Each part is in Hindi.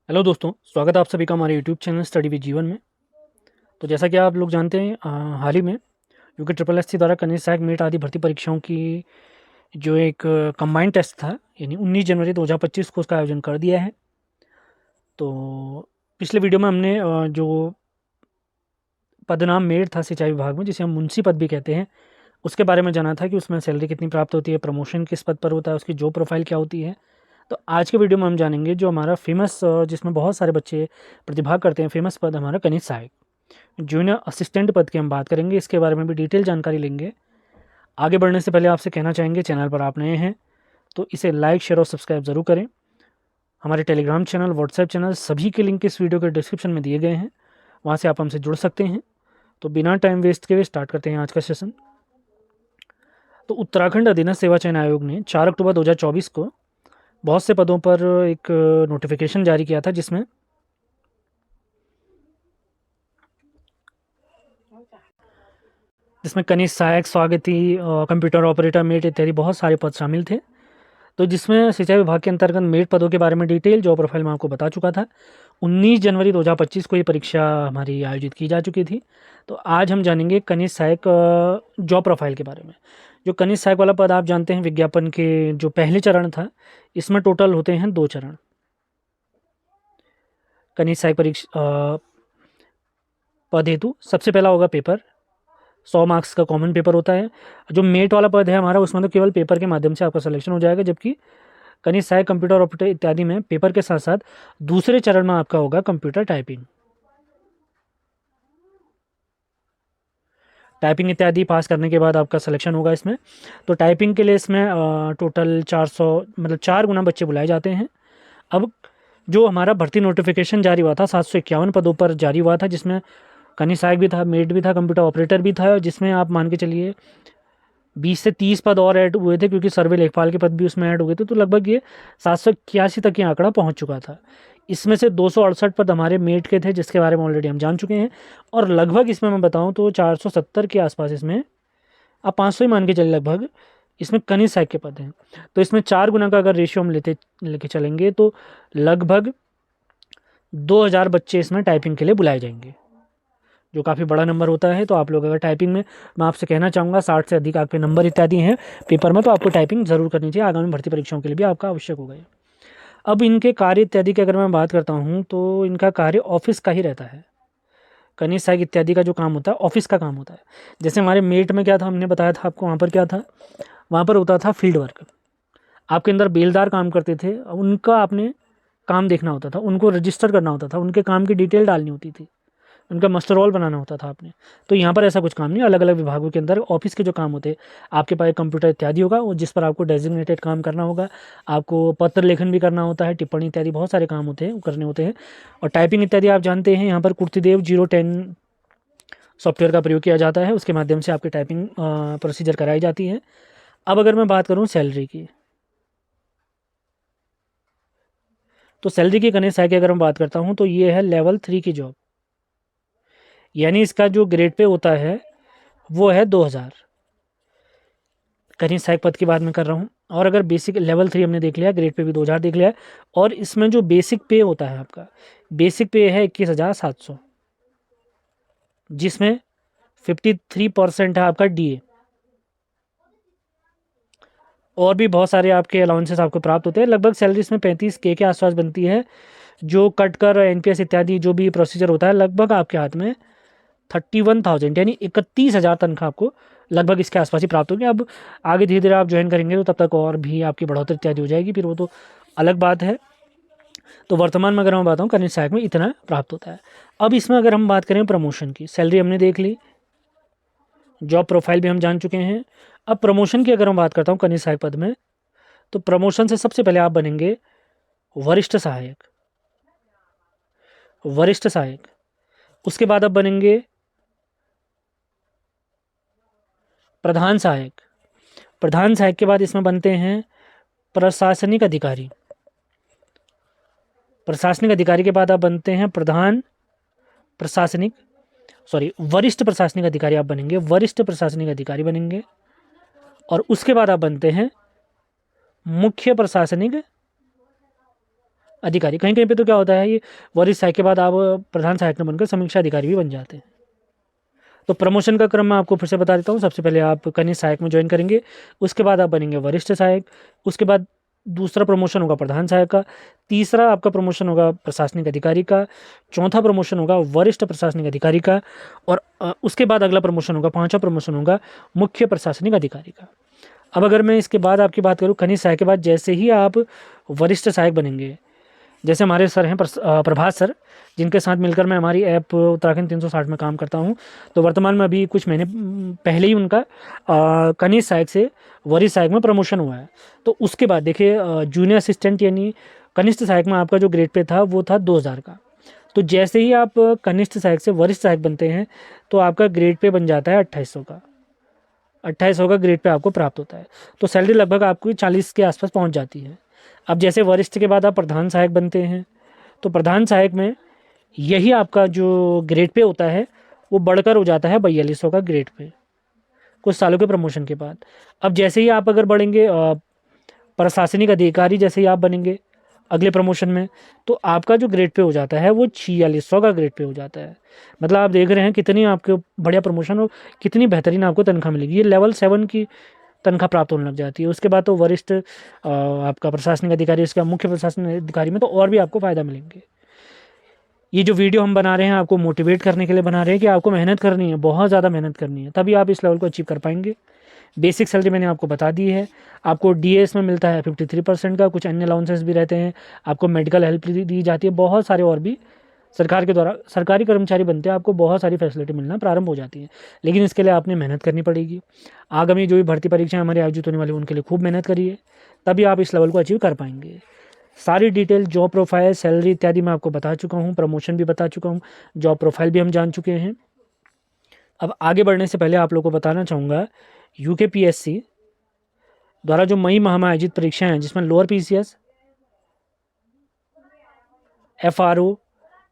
हेलो दोस्तों, स्वागत है आप सभी का हमारे यूट्यूब चैनल स्टडी विद जीवन में। तो जैसा कि आप लोग जानते हैं, हाल ही में यूके ट्रिपल एस सी द्वारा कनिष्ठ सहायक मीट आदि भर्ती परीक्षाओं की जो एक कंबाइंड टेस्ट था, यानी 19 जनवरी 2025 को उसका आयोजन कर दिया है। तो पिछले वीडियो में हमने जो पदनाम मेड था सिंचाई विभाग में, जिसे हम मुंशी पद भी कहते हैं, उसके बारे में जाना था कि उसमें सैलरी कितनी प्राप्त होती है, प्रमोशन किस पद पर होता है, उसकी जॉब प्रोफाइल क्या होती है। तो आज के वीडियो में हम जानेंगे जो हमारा फेमस, जिसमें बहुत सारे बच्चे प्रतिभाग करते हैं, फेमस पद हमारा कनिष्ठ सहायक जूनियर असिस्टेंट पद की हम बात करेंगे। इसके बारे में भी डिटेल जानकारी लेंगे। आगे बढ़ने से पहले आपसे कहना चाहेंगे, चैनल पर आप नए हैं तो इसे लाइक, शेयर और सब्सक्राइब ज़रूर करें। हमारे टेलीग्राम चैनल, व्हाट्सएप चैनल सभी के लिंक इस वीडियो के डिस्क्रिप्शन में दिए गए हैं, वहाँ से आप हमसे जुड़ सकते हैं। तो बिना टाइम वेस्ट के स्टार्ट करते हैं आज का सेशन। तो उत्तराखंड अधीनस्थ सेवा चयन आयोग ने 4 अक्टूबर 2024 को बहुत से पदों पर एक नोटिफिकेशन जारी किया था, जिसमें कनिष्ठ सहायक, स्वागती, कंप्यूटर ऑपरेटर, मेट इत्यादि बहुत सारे पद शामिल थे। तो जिसमें सिंचाई विभाग के अंतर्गत मेट पदों के बारे में डिटेल जॉब प्रोफाइल में आपको बता चुका था। 19 जनवरी 2025 को ये परीक्षा हमारी आयोजित की जा चुकी थी। तो आज हम जानेंगे कनिष्ठ सहायक जॉब प्रोफाइल के बारे में। जो कनिष्ठ सहायक वाला पद आप जानते हैं, विज्ञापन के जो पहले चरण था, इसमें टोटल होते हैं 2 चरण। कनिष्ठ सहायक परीक्षा पद हेतु सबसे पहला होगा पेपर, 100 मार्क्स का कॉमन पेपर होता है। जो मेट वाला पद है हमारा, उसमें तो केवल पेपर के माध्यम से आपका सिलेक्शन हो जाएगा, जबकि कनिष्ठ सहायक, कंप्यूटर ऑपरेटर इत्यादि में पेपर के साथ साथ दूसरे चरण में आपका होगा कंप्यूटर टाइपिंग। टाइपिंग इत्यादि पास करने के बाद आपका सिलेक्शन होगा इसमें। तो टाइपिंग के लिए इसमें टोटल 400, मतलब 4 गुना बच्चे बुलाए जाते हैं। अब जो हमारा भर्ती नोटिफिकेशन जारी हुआ था, 751 पदों पर जारी हुआ था, जिसमें कनिष्ठ सहायक भी था, मेट भी था, कंप्यूटर ऑपरेटर भी था, जिसमें आप मान के चलिए 20 से 30 पद और ऐड हुए थे, क्योंकि सर्वे लेखपाल के पद भी उसमें ऐड हुए थे। तो लगभग ये 781 तक ये आंकड़ा पहुंच चुका था। इसमें से 268 पद हमारे मेट के थे, जिसके बारे में ऑलरेडी हम जान चुके हैं। और लगभग इसमें मैं बताऊं तो 470 के आसपास, इसमें आप 500 ही मान के चलिए लगभग, इसमें कनिष्ठ सहायक के पद हैं। तो इसमें 4 गुना का अगर रेशियो हम लेके चलेंगे तो लगभग 2000 बच्चे इसमें टाइपिंग के लिए बुलाए जाएंगे, जो काफ़ी बड़ा नंबर होता है। तो आप लोग अगर टाइपिंग में, मैं आपसे कहना चाहूँगा 60 से अधिक आपके नंबर इत्यादि हैं पेपर में, तो आपको टाइपिंग ज़रूर करनी चाहिए। आगामी भर्ती परीक्षाओं के लिए भी आपका आवश्यक होगा ये। अब इनके कार्य इत्यादि की अगर मैं बात करता हूँ, तो इनका कार्य ऑफिस का ही रहता है। कनिष्ठ सहायक इत्यादि का जो काम होता है, ऑफिस का काम होता है। जैसे हमारे मेट में क्या था, हमने बताया था आपको, वहाँ पर क्या था, वहाँ पर होता था फील्ड वर्क। आपके अंदर बेलदार काम करते थे, उनका आपने काम देखना होता था, उनको रजिस्टर करना होता था, उनके काम की डिटेल डालनी होती थी, उनका मास्टर रोल बनाना होता था आपने। तो यहाँ पर ऐसा कुछ काम नहीं, अलग अलग विभागों के अंदर ऑफिस के जो काम होते हैं, आपके पास कंप्यूटर इत्यादि होगा, वो जिस पर आपको डेजिग्नेटेड काम करना होगा। आपको पत्र लेखन भी करना होता है, टिप्पणी इत्यादि बहुत सारे काम होते हैं, वो करने होते हैं। और टाइपिंग इत्यादि आप जानते हैं, यहाँ पर कुर्तीदेव 010 सॉफ्टवेयर का प्रयोग किया जाता है, उसके माध्यम से आपकी टाइपिंग प्रोसीजर कराई जाती है। अब अगर मैं बात करूँ सैलरी की, तो सैलरी की कनिष्ठ सहायक की अगर मैं बात करता हूँ, तो ये है लेवल 3 की जॉब, यानी इसका जो ग्रेड पे होता है वो है 2000। कनिष्ठ सहायक पद की बात मैं कर रहा हूँ। और अगर बेसिक लेवल 3 हमने देख लिया, ग्रेड पे भी 2000 देख लिया है। और इसमें जो बेसिक पे होता है आपका, बेसिक पे है 21,700, जिसमें 53% है आपका डीए। और भी बहुत सारे आपके अलाउंसेस आपको प्राप्त होते हैं। लगभग सैलरी इसमें 35K के आसपास बनती है, जो कट कर एनपीएस इत्यादि जो भी प्रोसीजर होता है, लगभग आपके हाथ में 31,000 यानी 31,000 तनख्वाह आपको लगभग इसके आसपास ही प्राप्त होगी। अब आगे धीरे धीरे आप ज्वाइन करेंगे तो तब तक और भी आपकी बढ़ोतरी इत्यादि हो जाएगी, फिर वो तो अलग बात है। तो वर्तमान में अगर मैं बात हूँ, कनिष्ठ सहायक में इतना प्राप्त होता है। अब इसमें अगर हम बात करें प्रमोशन की, सैलरी हमने देख ली, जॉब प्रोफाइल भी हम जान चुके हैं। अब प्रमोशन की अगर मैं बात करता हूँ कनिष्ठ सहायक पद में, तो प्रमोशन से सबसे पहले आप बनेंगे वरिष्ठ सहायक। वरिष्ठ सहायक, उसके बाद आप बनेंगे प्रधान सहायक। प्रधान सहायक के बाद इसमें बनते हैं प्रशासनिक अधिकारी। प्रशासनिक अधिकारी के बाद आप बनते हैं प्रधान प्रशासनिक, सॉरी, वरिष्ठ प्रशासनिक अधिकारी आप बनेंगे, वरिष्ठ प्रशासनिक अधिकारी बनेंगे। और उसके बाद आप बनते हैं मुख्य प्रशासनिक अधिकारी। कहीं कहीं पे तो क्या होता है, ये वरिष्ठ सहायक के बाद आप प्रधान सहायक न बनकर समीक्षा अधिकारी भी बन जाते हैं। तो प्रमोशन का क्रम मैं आपको फिर से बता देता हूँ। सबसे पहले आप कनिष्ठ सहायक में ज्वाइन करेंगे, उसके बाद आप बनेंगे वरिष्ठ सहायक, उसके बाद दूसरा प्रमोशन होगा प्रधान सहायक का, तीसरा आपका प्रमोशन होगा प्रशासनिक अधिकारी का, चौथा प्रमोशन होगा वरिष्ठ प्रशासनिक अधिकारी का, और उसके बाद अगला प्रमोशन होगा, पांचवा प्रमोशन होगा मुख्य प्रशासनिक अधिकारी का। अब अगर मैं इसके बाद आपकी बात करूँ, कनिष्ठ सहायक के बाद जैसे ही आप वरिष्ठ सहायक बनेंगे, जैसे हमारे सर हैं प्रभात सर, जिनके साथ मिलकर मैं हमारी ऐप उत्तराखंड 360 में काम करता हूँ। तो वर्तमान में अभी कुछ महीने पहले ही उनका कनिष्ठ सहायक से वरिष्ठ सहायक में प्रमोशन हुआ है। तो उसके बाद देखिए जूनियर असिस्टेंट यानी कनिष्ठ सहायक में आपका जो ग्रेड पे था वो था 2000 का। तो जैसे ही आप कनिष्ठ सहायक से वरिष्ठ सहायक बनते हैं तो आपका ग्रेड पे बन जाता है 2800 का। 2800 का ग्रेड पे आपको प्राप्त होता है। तो सैलरी लगभग आपको 40 के आसपास पहुंच जाती है। अब जैसे वरिष्ठ के बाद आप प्रधान सहायक बनते हैं, तो प्रधान सहायक में यही आपका जो ग्रेड पे होता है वो बढ़कर हो जाता है 4200 का ग्रेड पे, कुछ सालों के प्रमोशन के बाद। अब जैसे ही आप अगर बढ़ेंगे प्रशासनिक अधिकारी, जैसे ही आप बनेंगे अगले प्रमोशन में, तो आपका जो ग्रेड पे हो जाता है वो 4600 का ग्रेड पे हो जाता है। मतलब आप देख रहे हैं कितनी आपके बढ़िया प्रमोशन हो, कितनी बेहतरीन आपको तनख्वाह मिलेगी। ये लेवल 7 की तनख्वाह प्राप्त होने लग जाती है। उसके बाद तो वरिष्ठ आपका प्रशासनिक अधिकारी, उसका मुख्य प्रशासनिक अधिकारी में तो और भी आपको फ़ायदा मिलेंगे। ये जो वीडियो हम बना रहे हैं आपको मोटिवेट करने के लिए बना रहे हैं कि आपको मेहनत करनी है, बहुत ज़्यादा मेहनत करनी है, तभी आप इस लेवल को अचीव कर पाएंगे। बेसिक सैलरी मैंने आपको बता दी है। आपको डीएस में मिलता है 53% का, कुछ अन्य अलाउंसेस भी रहते हैं, आपको मेडिकल हेल्प दी जाती है, बहुत सारे और भी सरकार के द्वारा, सरकारी कर्मचारी बनते हैं, आपको बहुत सारी फैसिलिटी मिलना प्रारंभ हो जाती है। लेकिन इसके लिए आपने मेहनत करनी पड़ेगी। आगामी जो भी भर्ती परीक्षाएं हमारे आयोजित होने वाली उनके लिए खूब मेहनत करिए, तभी आप इस लेवल को अचीव कर पाएंगे। सारी डिटेल, जॉब प्रोफाइल, सैलरी इत्यादि मैं आपको बता चुका हूँ, प्रमोशन भी बता चुका हूँ, जॉब प्रोफाइल भी हम जान चुके हैं। अब आगे बढ़ने से पहले आप लोगों को बताना चाहूँगा, यूकेपीएससी द्वारा जो मई माह में आयोजित परीक्षाएं हैं, जिसमें lower PCS, FRO,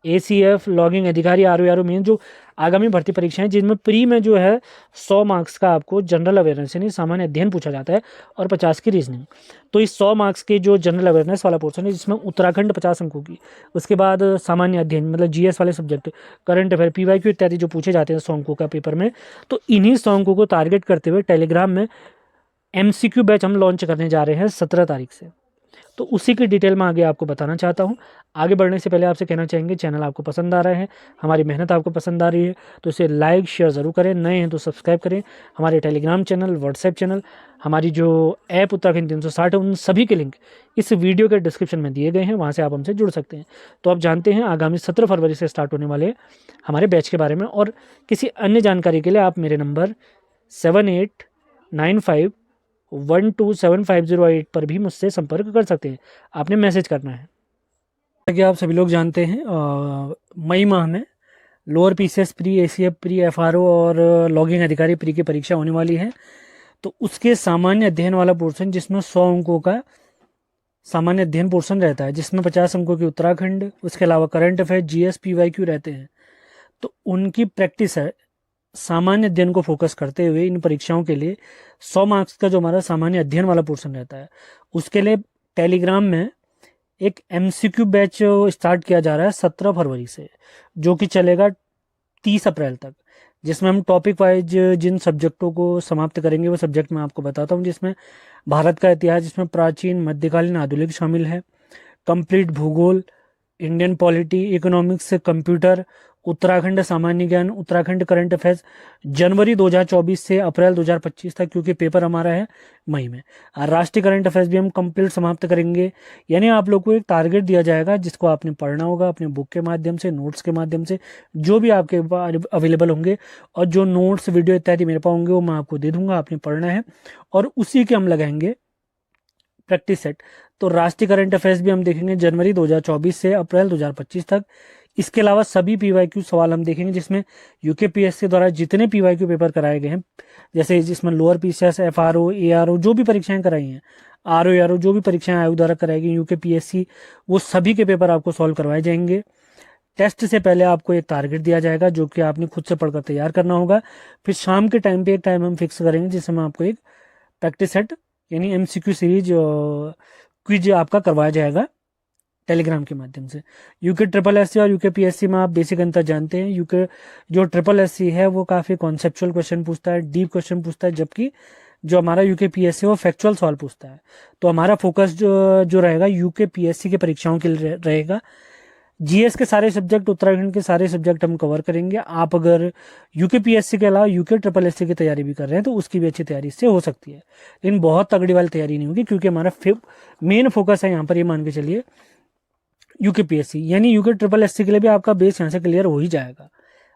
ACF, logging अधिकारी, आरओ मेन जो आगामी भर्ती परीक्षाएं, जिनमें प्री में जो है 100 मार्क्स का आपको जनरल अवेयरनेस यानी सामान्य अध्ययन पूछा जाता है और 50 की रीजनिंग। तो इस 100 मार्क्स के जो जनरल अवेयरनेस वाला पोर्शन है, जिसमें उत्तराखंड 50 अंकों की, उसके बाद सामान्य अध्ययन मतलब जीएस वाले सब्जेक्ट, करंट अफेयर, पीवाईक्यू इत्यादि जो पूछे जाते हैं 100 अंकों का पेपर में, तो इन्हीं 100 अंकों को टारगेट करते हुए टेलीग्राम में एमसीक्यू बैच हम लॉन्च करने जा रहे हैं 17 तारीख से। तो उसी की डिटेल में आगे आपको बताना चाहता हूँ। आगे बढ़ने से पहले आपसे कहना चाहेंगे, चैनल आपको पसंद आ रहा है, हमारी मेहनत आपको पसंद आ रही है, तो इसे लाइक शेयर ज़रूर करें। नए हैं तो सब्सक्राइब करें। हमारे टेलीग्राम चैनल, व्हाट्सएप चैनल, हमारी जो ऐप उत्तराखंड 360 है, उन सभी के लिंक इस वीडियो के डिस्क्रिप्शन में दिए गए हैं, वहाँ से आप हमसे जुड़ सकते हैं। तो आप जानते हैं आगामी 17 फरवरी से स्टार्ट होने वाले हमारे बैच के बारे में। और किसी अन्य जानकारी के लिए आप मेरे नंबर 7895127508 पर भी मुझसे संपर्क कर सकते हैं। आपने मैसेज करना है। जैसा कि आप सभी लोग जानते हैं, मई माह में lower PCS pre, ACF pre, FRO और लॉगिंग अधिकारी प्री की परीक्षा होने वाली है। तो उसके सामान्य अध्ययन वाला पोर्शन, जिसमें 100 अंकों का सामान्य अध्ययन पोर्शन रहता है, जिसमें 50 अंकों की उत्तराखंड, उसके अलावा करंट अफेयर, जीएस, पीवाईक्यू रहते हैं, तो उनकी प्रैक्टिस है। सामान्य अध्ययन को फोकस करते हुए इन परीक्षाओं के लिए 100 मार्क्स का जो हमारा सामान्य अध्ययन वाला पोर्शन रहता है, उसके लिए टेलीग्राम में एक एमसीक्यू बैच स्टार्ट किया जा रहा है 17 फरवरी से, जो कि चलेगा 30 अप्रैल तक, जिसमें हम टॉपिक वाइज जिन सब्जेक्टों को समाप्त करेंगे वो सब्जेक्ट मैं आपको बताता हूँ। जिसमें भारत का इतिहास, जिसमें प्राचीन, मध्यकालीन, आधुनिक शामिल है, कंप्लीट भूगोल, Indian polity, economics, computer, Uttarakhand सामान्य ज्ञान, उत्तराखंड करंट अफेयर्स, जनवरी 2024 से अप्रैल 2025 तक, क्योंकि पेपर हमारा है मई में। राष्ट्रीय करंट अफेयर्स भी हम कंप्लीट समाप्त करेंगे। यानी आप लोग को एक टारगेट दिया जाएगा जिसको आपने पढ़ना होगा अपने बुक के माध्यम से, नोट्स के माध्यम से, जो भी आपके अवेलेबल होंगे, और जो नोट्स, वीडियो इत्यादि मेरे पास होंगे वो मैं आपको दे दूंगा, आपने पढ़ना है, और उसी के हम लगाएंगे प्रैक्टिस सेट। तो राष्ट्रीय करंट अफेयर्स भी हम देखेंगे जनवरी 2024 से अप्रैल 2025 तक। इसके अलावा सभी पीवाईक्यू सवाल हम देखेंगे, जिसमें यूकेपीएससी द्वारा जितने पीवाईक्यू पेपर कराए गए हैं, जैसे जिसमें लोअर पीसीएस, एफआरओ, एआरओ जो भी परीक्षाएं कराई हैं, आरओ एआरओ जो भी परीक्षाएं आयोग द्वारा कराई गई यूकेपीएससी, वो सभी के पेपर आपको सॉल्व करवाए जाएंगे। टेस्ट से पहले आपको एक टारगेट दिया जाएगा जो कि आपने खुद से पढ़कर तैयार करना होगा। फिर शाम के टाइम पे एक टाइम हम फिक्स करेंगे जिसमें आपको एक प्रैक्टिस सेट यानी एमसीक्यू सीरीज क्विज आपका करवाया जाएगा टेलीग्राम के माध्यम से। यूके ट्रिपल एस सी और यूके पीएससी में आप बेसिक अंतर जानते हैं। यूके जो ट्रिपल एस सी है वो काफ़ी कॉन्सेप्चुअल क्वेश्चन पूछता है, डीप क्वेश्चन पूछता है, जबकि जो हमारा यूके पीएससी वो फैक्चुअल सवाल पूछता है। तो हमारा फोकस जो रहेगा यूके पीएससी की परीक्षाओं के लिए रहेगा। जीएस के सारे सब्जेक्ट, उत्तराखंड के सारे सब्जेक्ट हम कवर करेंगे। आप अगर यूके पीएससी के अलावा यूके ट्रिपल एससी की तैयारी भी कर रहे हैं तो उसकी भी अच्छी तैयारी इससे हो सकती है, लेकिन बहुत तगड़ी वाली तैयारी नहीं होगी, क्योंकि हमारा मेन फोकस है यहाँ पर, ये मान के चलिए यूके पीएससी। यानी यूके ट्रिपल एससी के लिए भी आपका बेस यहाँ से क्लियर हो ही जाएगा।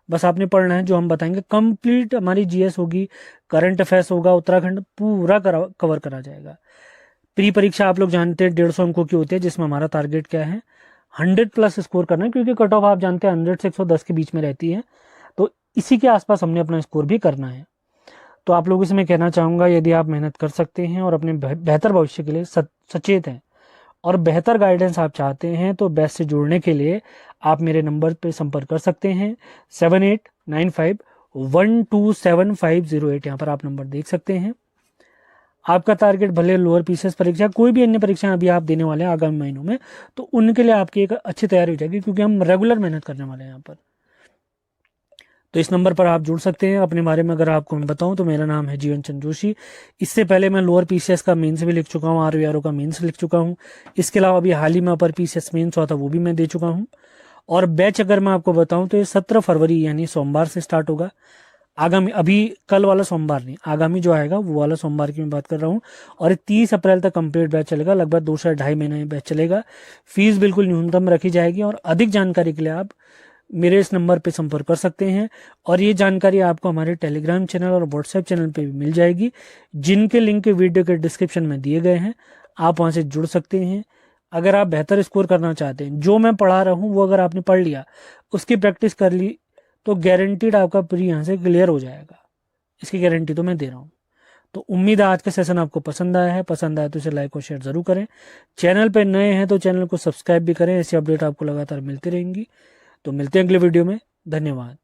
बस आपने पढ़ना है, जो हम बताएंगे कंप्लीट हमारी जीएस होगी, करंट अफेयर्स होगा, उत्तराखंड पूरा कवर करा जाएगा। प्री परीक्षा आप लोग जानते हैं 150 अंकों की होती है, जिसमें हमारा टारगेट क्या है 100+ स्कोर करना है, क्योंकि कट ऑफ आप जानते हैं 100 से 110 के बीच में रहती है, तो इसी के आसपास हमने अपना स्कोर भी करना है। तो आप लोगों से मैं कहना चाहूँगा, यदि आप मेहनत कर सकते हैं और अपने बेहतर भविष्य के लिए सचेत हैं और बेहतर गाइडेंस आप चाहते हैं, तो बेस्ट से जुड़ने के लिए आप मेरे नंबर पर संपर्क कर सकते हैं 7895127508। यहाँ पर आप नंबर देख सकते हैं। आपका टारगेट भले लोअर पीसीएस परीक्षा, कोई भी अन्य परीक्षा अभी आप देने वाले हैं आगामी महीनों में, तो उनके लिए आपकी एक अच्छी तैयारी हो जाएगी, क्योंकि हम रेगुलर मेहनत करने वाले हैं यहाँ पर। तो इस नंबर पर आप जुड़ सकते हैं। अपने बारे में अगर आपको मैं बताऊं तो मेरा नाम है जीवन चंद्र जोशी। इससे पहले मैं लोअर पीसीएस का मेंस भी लिख चुका हूं, आरओ का मेंस लिख चुका हूं। इसके अलावा अभी हाल ही में अपर पीसीएस मेंस हुआ था, वो भी मैं दे चुका हूं। और बैच अगर मैं आपको बताऊं तो ये 17 फरवरी यानी सोमवार से स्टार्ट होगा। आगामी, अभी कल वाला सोमवार नहीं, आगामी जो आएगा वो वाला सोमवार की मैं बात कर रहा हूँ। और 30 अप्रैल तक कंप्लीट बैच चलेगा, लगभग 2 से 2.5 महीने बैच चलेगा। फीस बिल्कुल न्यूनतम रखी जाएगी। और अधिक जानकारी के लिए आप मेरे इस नंबर पे संपर्क कर सकते हैं। और ये जानकारी आपको हमारे टेलीग्राम चैनल और व्हाट्सएप चैनल पे भी मिल जाएगी, जिनके लिंक वीडियो के डिस्क्रिप्शन में दिए गए हैं। आप वहाँ से जुड़ सकते हैं। अगर आप बेहतर स्कोर करना चाहते हैं, जो मैं पढ़ा रहा हूँ वो अगर आपने पढ़ लिया, उसकी प्रैक्टिस कर ली, तो गारंटीड आपका प्री यहाँ से क्लियर हो जाएगा। इसकी गारंटी तो मैं दे रहा हूँ। तो उम्मीद है आज का सेशन आपको पसंद आया है। पसंद आया तो इसे लाइक और शेयर जरूर करें। चैनल पे नए हैं तो चैनल को सब्सक्राइब भी करें, ऐसी अपडेट आपको लगातार मिलती रहेंगी। तो मिलते हैं अगले वीडियो में। धन्यवाद।